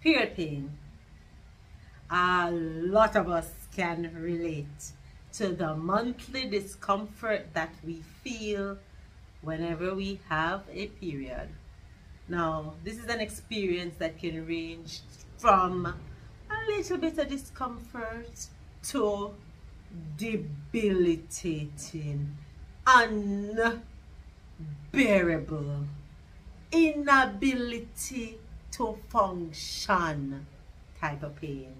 period pain. A lot of us can relate to the monthly discomfort that we feel whenever we have a period. Now, this is an experience that can range from a little bit of discomfort to debilitating, unbearable, inability to function type of pain.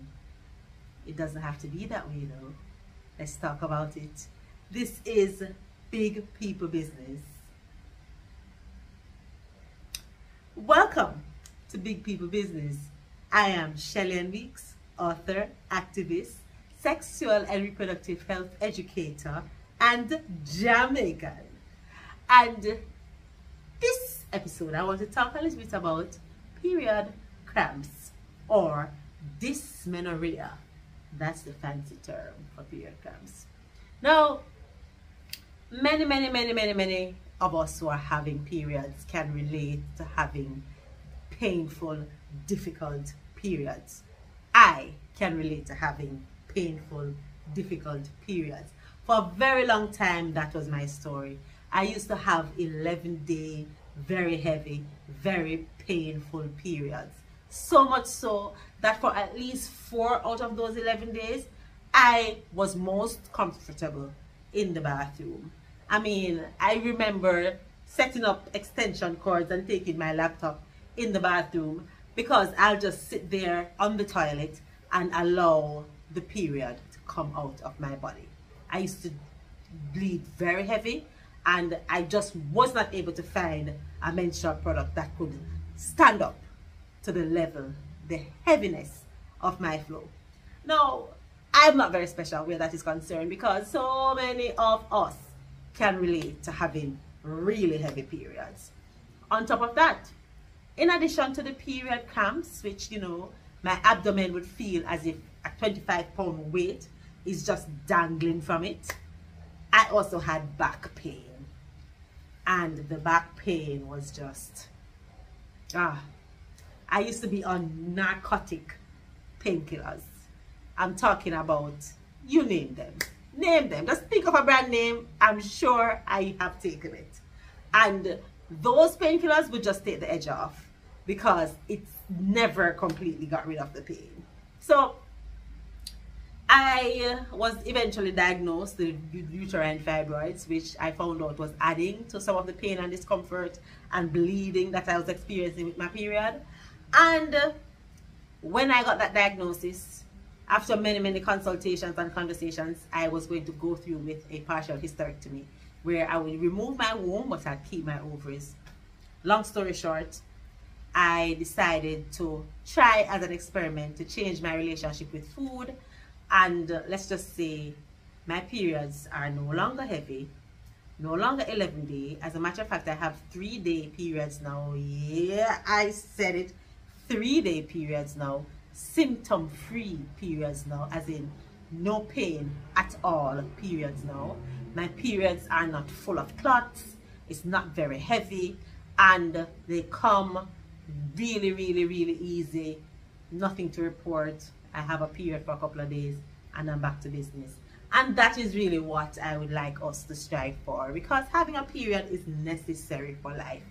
It doesn't have to be that way though. Let's talk about it. This is Big People Business. Welcome to Big People Business. I am Shelly-Ann, author, activist, sexual and reproductive health educator, and Jamaican. And this episode, I want to talk a little bit about period cramps or dysmenorrhea. That's the fancy term for period cramps. Now, many of us who are having periods can relate to having painful, difficult periods. I can relate to having painful, difficult periods. For a very long time, that was my story. I used to have 11-day, very heavy, very painful periods. So much so that for at least 4 out of those 11 days, I was most comfortable in the bathroom. I mean, I remember setting up extension cords and taking my laptop in the bathroom because I'll just sit there on the toilet and allow the period to come out of my body. I used to bleed very heavy and I just was not able to find a menstrual product that could stand up to the level, the heaviness of my flow. Now, I'm not very special where that is concerned because so many of us can relate to having really heavy periods. On top of that, in addition to the period cramps, which, you know, my abdomen would feel as if a 25-pound weight is just dangling from it, I also had back pain. And the back pain was just, I used to be on narcotic painkillers. I'm talking about, you name them. Name them. Just think of a brand name. I'm sure I have taken it. And those painkillers would just take the edge off because it's never completely got rid of the pain. So I was eventually diagnosed with uterine fibroids, which I found out was adding to some of the pain and discomfort and bleeding that I was experiencing with my period. And when I got that diagnosis, after many consultations and conversations, I was going to go through with a partial hysterectomy where I would remove my womb but I'd keep my ovaries. Long story short, I decided to try as an experiment to change my relationship with food, and let's just say my periods are no longer heavy, no longer 11-day. As a matter of fact, I have 3-day periods now. Yeah, I said it. 3-day periods now. Symptom-free periods now, as in no pain at all periods now. My periods are not full of clots, it's not very heavy, and they come really easy. Nothing to report. I have a period for a couple of days and I'm back to business. And that is really what I would like us to strive for, because having a period is necessary for life.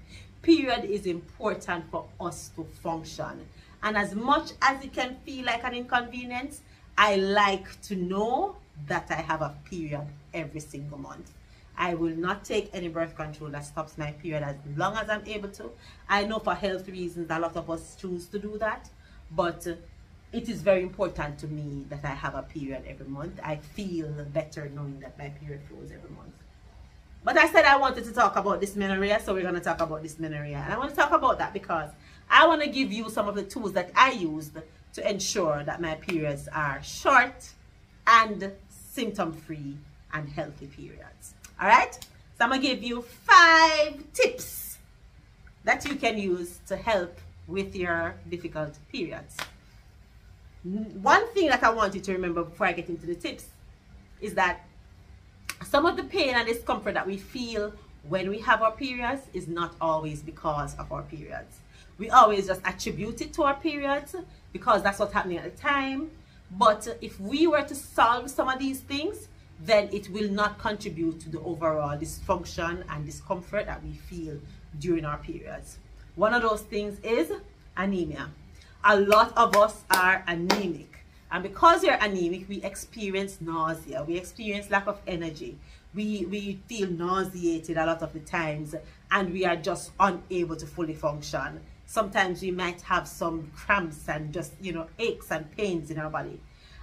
Period is important for us to function. And as much as it can feel like an inconvenience, I like to know that I have a period every single month. I will not take any birth control that stops my period as long as I'm able to. I know for health reasons a lot of us choose to do that, but it is very important to me that I have a period every month. I feel better knowing that my period flows every month. But I said I wanted to talk about dysmenorrhea, so we're going to talk about dysmenorrhea. And I want to talk about that because I want to give you some of the tools that I used to ensure that my periods are short and symptom-free and healthy periods. All right? So I'm going to give you 5 tips that you can use to help with your difficult periods. One thing that I want you to remember before I get into the tips is that some of the pain and discomfort that we feel when we have our periods is not always because of our periods. We always just attribute it to our periods because that's what's happening at the time. But if we were to solve some of these things, then it will not contribute to the overall dysfunction and discomfort that we feel during our periods. One of those things is anemia. A lot of us are anemic, and because we're anemic, we experience nausea, we experience lack of energy, we feel nauseated a lot of the times, and we are just unable to fully function. Sometimes we might have some cramps and just, you know, aches and pains in our body,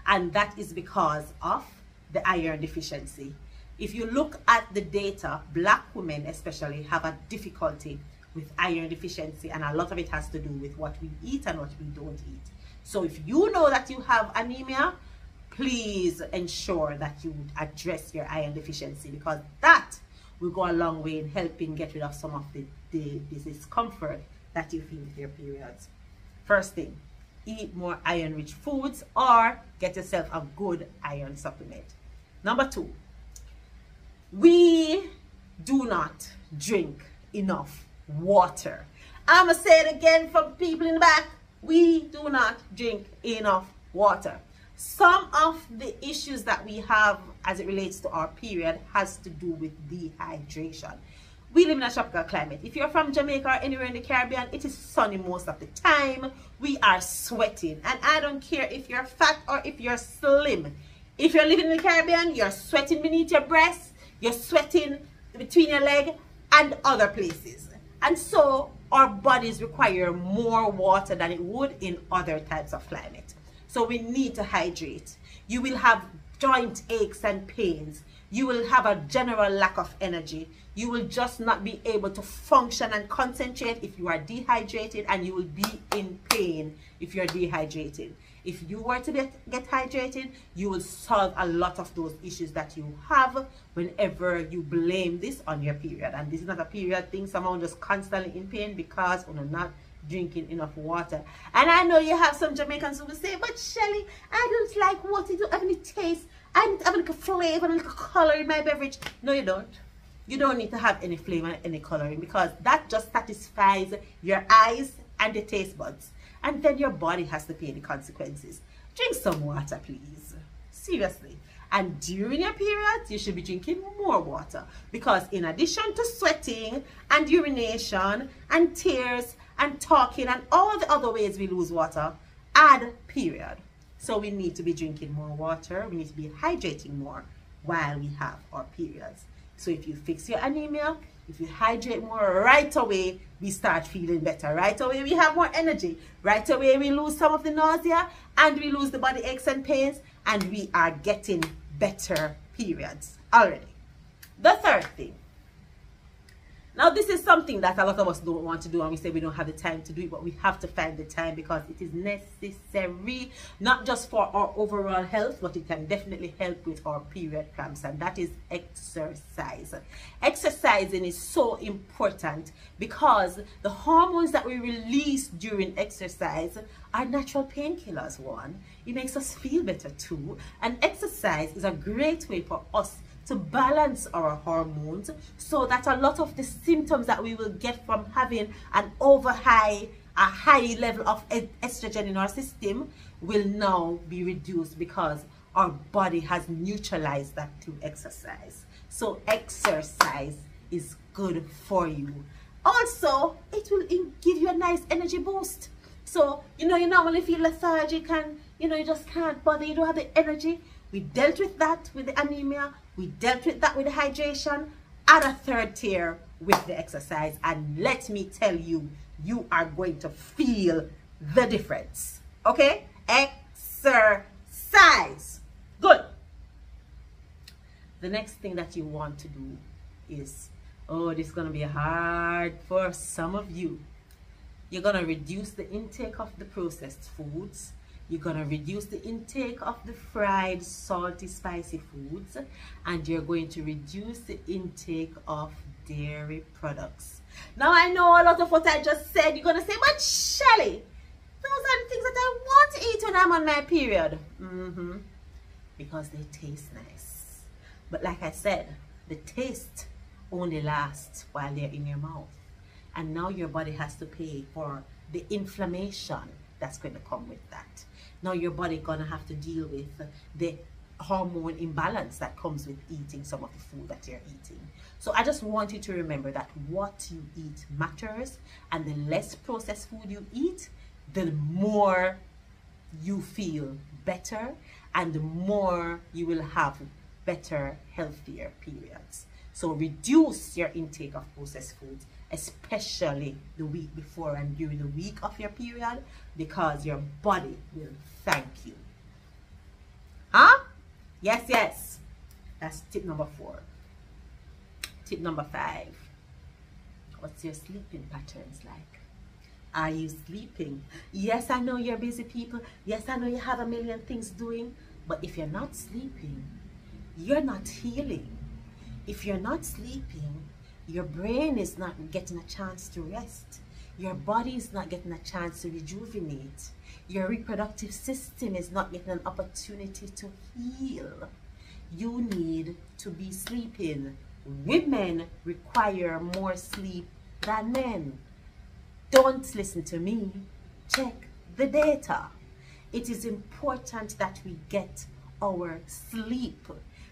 and that is because of the iron deficiency. If you look at the data, Black women especially have a difficulty with iron deficiency, and a lot of it has to do with what we eat and what we don't eat. So if you know that you have anemia, please ensure that you address your iron deficiency, because that will go a long way in helping get rid of some of the discomfort that you feel with your periods. First thing, eat more iron rich foods or get yourself a good iron supplement. Number 2, we do not drink enough water. I'm gonna say it again for people in the back. We do not drink enough water. Some of the issues that we have as it relates to our period has to do with dehydration. We live in a tropical climate. If you're from Jamaica or anywhere in the Caribbean, it is sunny most of the time. We are sweating, and I don't care if you're fat or if you're slim. If you're living in the Caribbean, you're sweating beneath your breasts, you're sweating between your leg and other places. And so our bodies require more water than it would in other types of climate. So we need to hydrate. You will have joint aches and pains. You will have a general lack of energy. You will just not be able to function and concentrate if you are dehydrated, and you will be in pain if you're dehydrated. If you were to get hydrated, you will solve a lot of those issues that you have whenever you blame this on your period. And this is not a period thing. Someone just constantly in pain because we're not drinking enough water. And I know you have some Jamaicans who will say, but Shelly, I don't like water. It don't have any taste. I don't have any flavor and color in my beverage. No, you don't. You don't need to have any flavor and any coloring, because that just satisfies your eyes and the taste buds. And then your body has to pay the consequences. Drink some water, please. Seriously. And during your periods, you should be drinking more water, because in addition to sweating and urination and tears and talking and all the other ways we lose water, add period. So we need to be drinking more water. We need to be hydrating more while we have our periods. So if you fix your anemia, if you hydrate more, right away we start feeling better. Right away we have more energy. Right away we lose some of the nausea, and we lose the body aches and pains, and we are getting better periods already. The third thing. Now this is something that a lot of us don't want to do, and we say we don't have the time to do it, but we have to find the time because it is necessary, not just for our overall health, but it can definitely help with our period cramps, and that is exercise. Exercising is so important because the hormones that we release during exercise are natural painkillers. One, it makes us feel better too, and exercise is a great way for us to balance our hormones, so that a lot of the symptoms that we will get from having a high level of estrogen in our system will now be reduced, because our body has neutralized that through exercise. So exercise is good for you. Also, it will give you a nice energy boost. So, you know, you normally feel lethargic and, you know, you just can't bother, you don't have the energy. We dealt with that with the anemia. We dealt with that with the hydration. Add a third tier with the exercise, and let me tell you, you are going to feel the difference. Okay? Exercise. Good. The next thing that you want to do is, oh, this is going to be hard for some of you. You're going to reduce the intake of the processed foods. You're going to reduce the intake of the fried, salty, spicy foods, and you're going to reduce the intake of dairy products. Now, I know a lot of what I just said, you're going to say, but Shelly, those are the things that I want to eat when I'm on my period. Because they taste nice. But like I said, the taste only lasts while they're in your mouth. And now your body has to pay for the inflammation that's going to come with that. Now your body gonna have to deal with the hormone imbalance that comes with eating some of the food that you're eating. So I just want you to remember that what you eat matters, and the less processed food you eat, the more you feel better, and the more you will have better, healthier periods. So reduce your intake of processed foods, especially the week before and during the week of your period, because your body will thank you. Huh? Yes, yes. That's tip number 4. Tip number 5. What's your sleeping patterns like? Are you sleeping? Yes, I know you're busy people. Yes, I know you have a million things doing. But if you're not sleeping, you're not healing. If you're not sleeping, your brain is not getting a chance to rest. Your body is not getting a chance to rejuvenate. Your reproductive system is not getting an opportunity to heal. You need to be sleeping. Women require more sleep than men. Don't listen to me. Check the data. It is important that we get our sleep,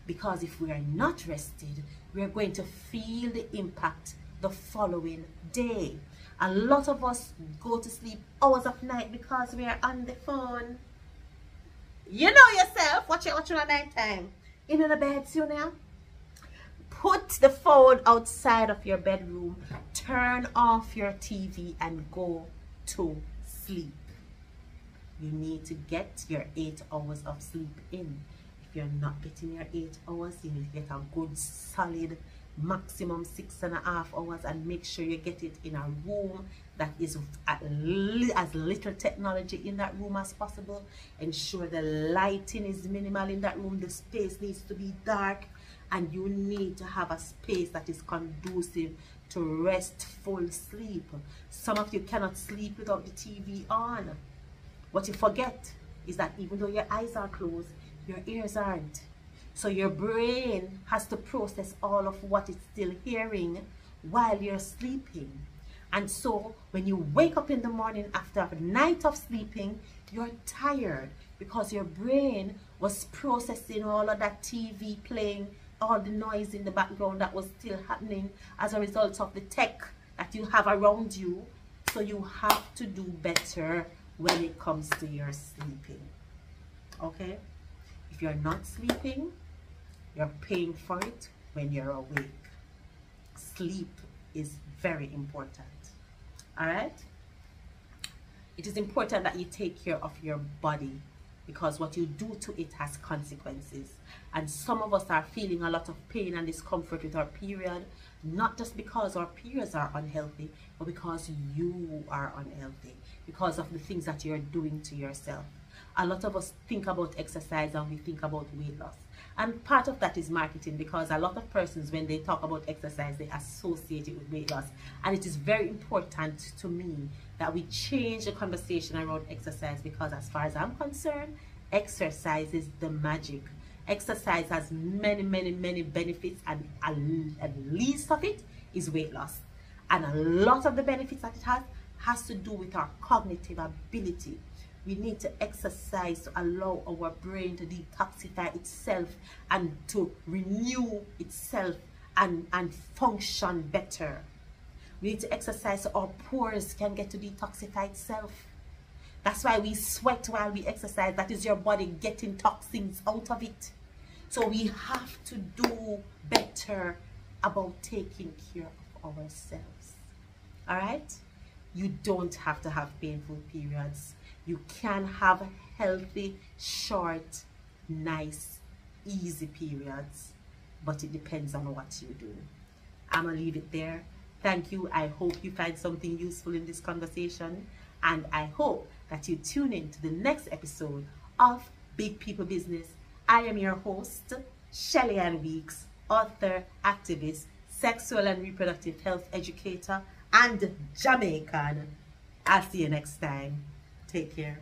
because if we are not rested, we are going to feel the impact the following day. A lot of us go to sleep hours of night because we are on the phone. You know yourself, what you're watching at night time. In the bed soon now. Put the phone outside of your bedroom, turn off your TV and go to sleep. You need to get your 8 hours of sleep in. If you're not getting your 8 hours, you need to get a good solid maximum 6.5 hours, and make sure you get it in a room that is as little technology in that room as possible. Ensure the lighting is minimal in that room. The space needs to be dark, and you need to have a space that is conducive to restful sleep. Some of you cannot sleep without the TV on. What you forget is that even though your eyes are closed, your ears aren't. So your brain has to process all of what it's still hearing while you're sleeping. And so when you wake up in the morning after a night of sleeping, you're tired because your brain was processing all of that TV playing, all the noise in the background that was still happening as a result of the tech that you have around you. So you have to do better when it comes to your sleeping. Okay? If you're not sleeping, you're paying for it when you're awake. Sleep is very important. All right? It is important that you take care of your body, because what you do to it has consequences. And some of us are feeling a lot of pain and discomfort with our period, not just because our periods are unhealthy, but because you are unhealthy, because of the things that you're doing to yourself. A lot of us think about exercise and we think about weight loss. And part of that is marketing, because a lot of persons, when they talk about exercise, they associate it with weight loss. And it is very important to me that we change the conversation around exercise, because as far as I'm concerned, exercise is the magic. Exercise has many benefits, and at least of it is weight loss. And a lot of the benefits that it has to do with our cognitive ability. We need to exercise to allow our brain to detoxify itself and to renew itself and function better. We need to exercise so our pores can get to detoxify itself. That's why we sweat while we exercise. That is your body getting toxins out of it. So we have to do better about taking care of ourselves. All right? You don't have to have painful periods. You can have healthy, short, nice, easy periods, but it depends on what you do. I'm gonna leave it there. Thank you. I hope you find something useful in this conversation, and I hope that you tune in to the next episode of Big People Business. I am your host, Shelly-Ann Weeks, author, activist, sexual and reproductive health educator, and Jamaican. I'll see you next time. Take care.